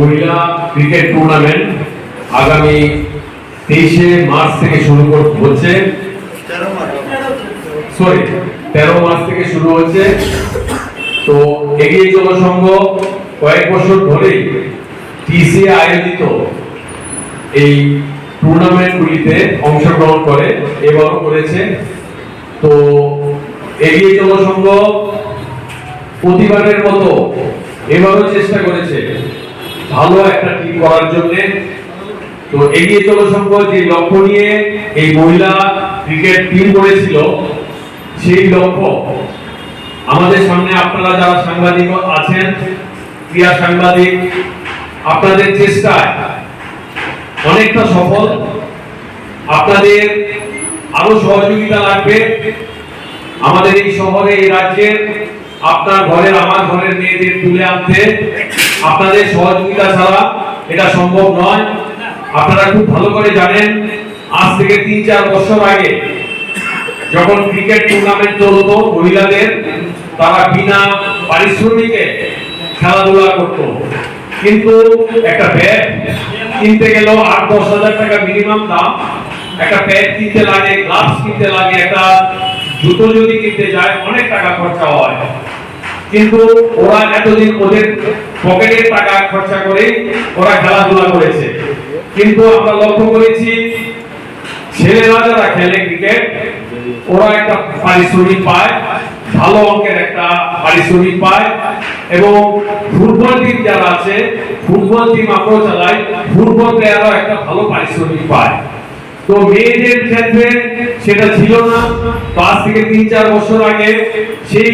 মহিলা cricket tournament আগামী 23শে March থেকে শুরু হচ্ছে। 13 মার্চ থেকে শুরু হচ্ছে। তো এগিয়ে চলো সংঘ কয়েক বছর ধরেই টিসিএ আয়োজিত এই টুর্নামেন্টগুলিতে অংশগ্রহণ করে, এবারও করেছে। তো এগিয়ে চলো সংঘ প্রতিবারের মতো এবারও চেষ্টা করেছে ভালো একটা টিম করার জন্য। তো এগিয়ে চলো সংঘ যে লক্ষ্য নিয়ে এই মহিলা ক্রিকেট টিম করেছিল, সেই লক্ষ্য আমাদের সামনে আপনারা যারা সাংবাদিক আছেন, ক্রীড়া সাংবাদিক, আপনাদের চেষ্টায় অনেকটা সফল। আপনাদের আরো সহযোগিতা লাগবে আমাদের এই শহরে, এই রাজ্যের, আপনার ঘরের আমার ঘরের মেয়েদের তুলে আনতে। আপনাদের সহযোগিতা ছাড়া এটা সম্ভব নয়। আপনারা খুব ভালো করে জানেন, আজ থেকে 3-4 বছর আগে যখন ক্রিকেট টুর্নামেন্ট চলতো মহিলাদের, তারা বিনা পারিশ্রমিকে খেলাধুলা করত। কিন্তু একটা ব্যাট কিনতে গেল 8-10 হাজার টাকা মিনিমাম দাম। একটা ব্যাট কিনতে লাগে, গ্লাভস কিনতে লাগে, একটা জুতো যদি কিনতে যায় অনেক টাকা খরচা হয়। কিন্তু ওরা এতদিন ওদের পকেটের টাকা খরচা করে ওরা খেলাধুলা করেছে। কিন্তু আমরা লক্ষ্য করেছি ছেলেরা যারা খেলে ক্রিকেট, ওরা একটা পারিশ্রমিক পায়, ভালো অঙ্কের একটা পারিশ্রমিক পায়। এবং ফুটবল টিম যারা আছে, ফুটবল টিম আমরাও চালাই, ফুটবল প্লেয়ারও একটা ভালো পারিশ্রমিক পায়। তো মেয়েদের ক্ষেত্রে সেটা ছিল না। তো আজ থেকে 3-4 বছর আগে সেই